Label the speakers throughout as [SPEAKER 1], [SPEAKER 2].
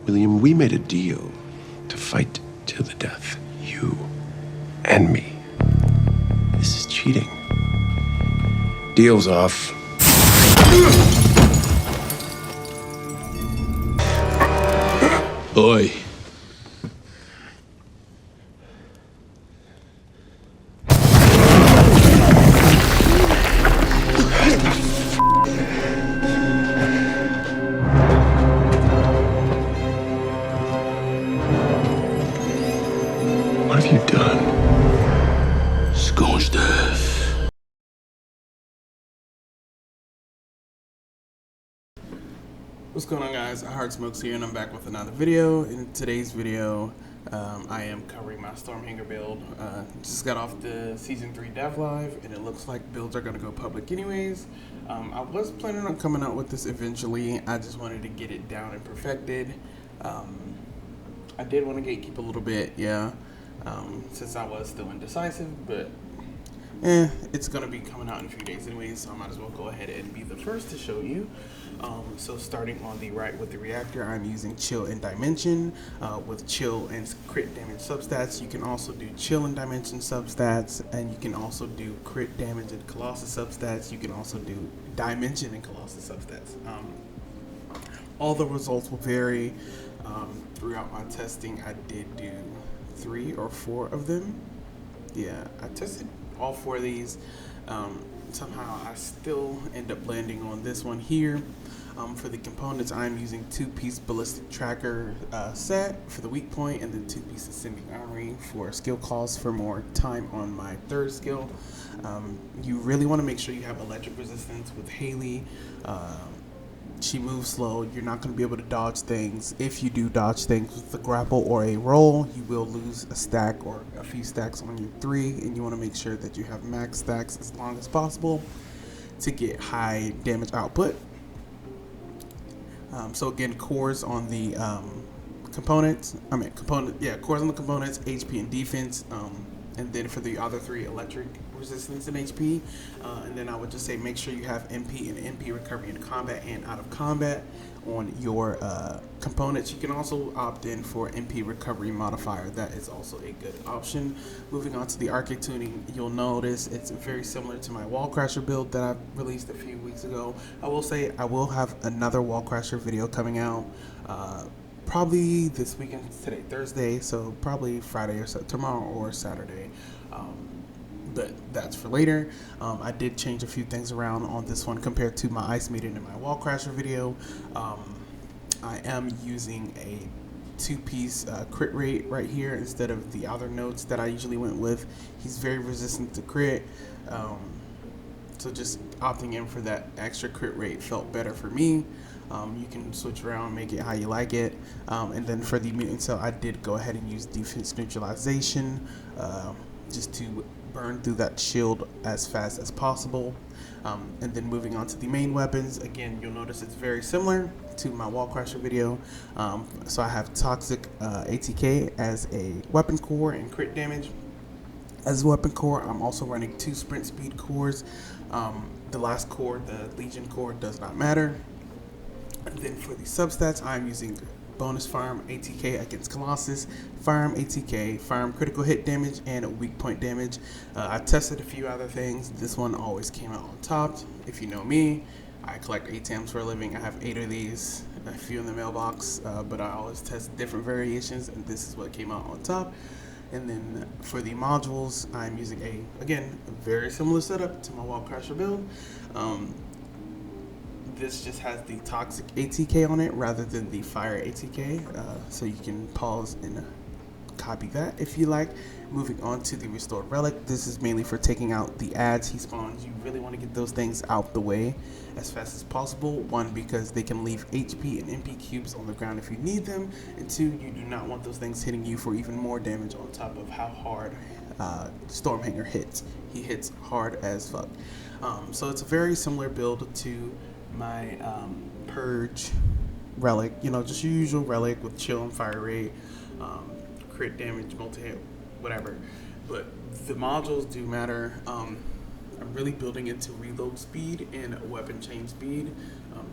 [SPEAKER 1] William, we made a deal to fight till the death. You and me. This is cheating. Deal's off. Oi. What have you done? Scorched earth.
[SPEAKER 2] What's going on, guys? Smokes here, and I'm back with another video. In today's video, I am covering my Stormhanger build. Just got off the Season 3 Dev Live, and it looks like builds are going to go public anyways. I was planning on coming out with this eventually. I just wanted to get it down and perfected. I did want to gatekeep a little bit, yeah, since I was still indecisive, but it's going to be coming out in a few days anyways, so I might as well go ahead and be the first to show you. So starting on the right with the Reactor, I'm using Chill and Dimension with Chill and crit damage substats. You can also do Chill and Dimension substats, and you can also do crit damage and Colossus substats. You can also do Dimension and Colossus substats. All the results will vary. Throughout my testing, I did do 3 or 4 of them. Yeah, I tested all 4 of these. Somehow I still end up landing on this one here. For the components, I'm using 2-piece ballistic tracker set for the weak point, and then 2-piece ascending armory for skill costs for more time on my 3rd skill. You really want to make sure you have electric resistance with HAILEY. She moves slow. You're not going to be able to dodge things. If you do dodge things with a grapple or a roll, you will lose a stack or a few stacks on your 3, and you want to make sure that you have max stacks as long as possible to get high damage output. So again, cores on the components. Cores on the components, HP and defense, and then for the other 3, electric resistance and HP. And then I would just say make sure you have MP and MP recovery in combat and out of combat on your components. You can also opt in for MP recovery modifier. That is also a good option. Moving on to the Arche tuning, you'll notice it's very similar to my Wall Crasher build that I released a few weeks ago. I will say I will have another Wall Crasher video coming out probably this weekend. Today Thursday, so probably Friday or tomorrow or Saturday. But that's for later. I did change a few things around on this one compared to my Ice Maiden and my Wall Crasher video. I am using a 2-piece crit rate right here instead of the other notes that I usually went with. He's very resistant to crit, so just opting in for that extra crit rate felt better for me. You can switch around, make it how you like it. And then for the mutant cell, I did go ahead and use defense neutralization just to burn through that shield as fast as possible. And then moving on to the main weapons, again, you'll notice it's very similar to my Wall Crasher video. So I have Toxic ATK as a weapon core and crit damage. As a weapon core, I'm also running 2 sprint speed cores. The last core, the Legion core, does not matter. And then for the substats, I'm using bonus Firearm ATK against Colossus, Firearm ATK, Firearm critical hit damage, and weak point damage. I tested a few other things. This one always came out on top. If you know me, I collect ATAMs for a living. I have 8 of these, a few in the mailbox, but I always test different variations, and this is what came out on top. And then for the modules, I'm using again, a very similar setup to my Wall Crasher build. This just has the Toxic ATK on it rather than the Fire ATK, so you can pause and copy that if you like. Moving on to the Restored Relic, this is mainly for taking out the ads he spawns. You really want to get those things out the way as fast as possible. 1, because they can leave HP and MP cubes on the ground if you need them, and 2, you do not want those things hitting you for even more damage on top of how hard Stormhanger hits. He hits hard as fuck. So it's a very similar build to my Purge Relic, just your usual Relic with chill and fire rate, crit damage, multi-hit, whatever. But the modules do matter. I'm really building into reload speed and weapon chain speed.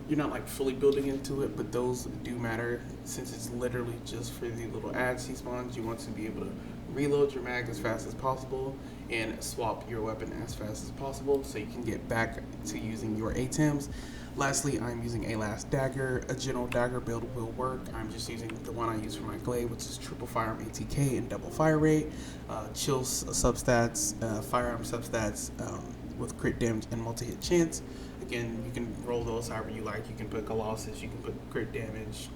[SPEAKER 2] You're not like fully building into it, but those do matter since it's literally just for the little ad C spawns. You want to be able to reload your mag as fast as possible and swap your weapon as fast as possible so you can get back to using your ATEMs. Lastly, I'm using a last Dagger. A general Dagger build will work. I'm just using the one I use for my Glade, which is triple firearm ATK and double fire rate, chill substats, firearm substats with crit damage and multi-hit chance. Again, you can roll those however you like. You can put Colossus, you can put crit damage,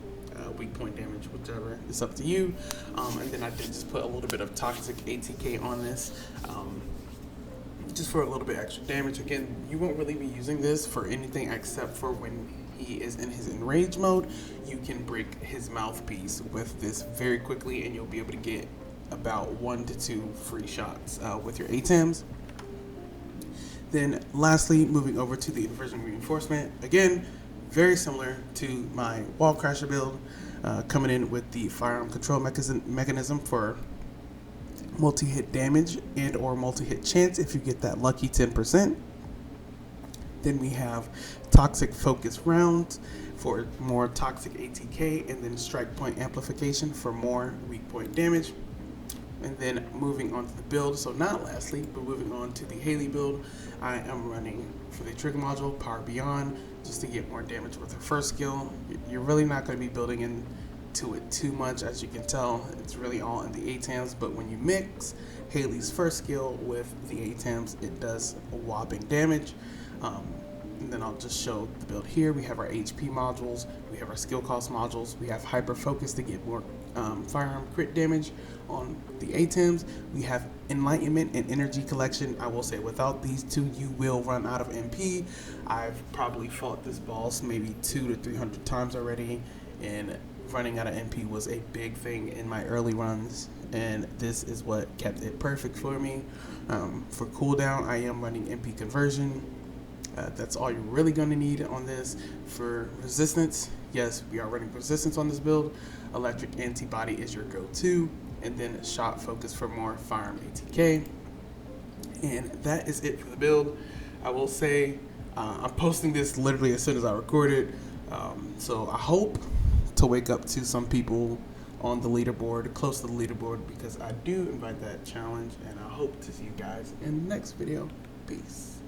[SPEAKER 2] weak point damage, whichever. It's up to you. And then I did just put a little bit of toxic ATK on this. Just for a little bit extra damage. Again, you won't really be using this for anything except for when he is in his enrage mode. You can break his mouthpiece with this very quickly and you'll be able to get about 1 to 2 free shots with your ATEMs. Then lastly, moving over to the inversion reinforcement. Again, very similar to my wall crasher build, coming in with the firearm control mechanism for multi-hit damage and or multi-hit chance if you get that lucky 10%. Then we have toxic focus rounds for more toxic ATK, and then strike point amplification for more weak point damage. And then moving on to the build, so not lastly, but moving on to the HAILEY build, I am running for the trigger module, Power Beyond, just to get more damage with her first skill. You're really not going to be building into it too much, as you can tell. It's really all in the ATEMs, but when you mix HAILEY's first skill with the ATEMs, it does a whopping damage. And then I'll just show the build here. We have our HP modules, we have our skill cost modules, we have hyper focus to get more firearm crit damage on the ATEMs. We have enlightenment and energy collection. I will say without these two, you will run out of MP. I've probably fought this boss maybe 200 to 300 times already, and running out of MP was a big thing in my early runs, and this is what kept it perfect for me. For cooldown, I am running MP conversion. That's all you're really going to need on this. For resistance, yes, we are running resistance on this build. Electric antibody is your go-to, and then shot focus for more firearm ATK. And that is it for the build. I will say I'm posting this literally as soon as I record it, so I hope to wake up to some people on the leaderboard, close to the leaderboard, because I do invite that challenge, and I hope to see you guys in the next video. Peace.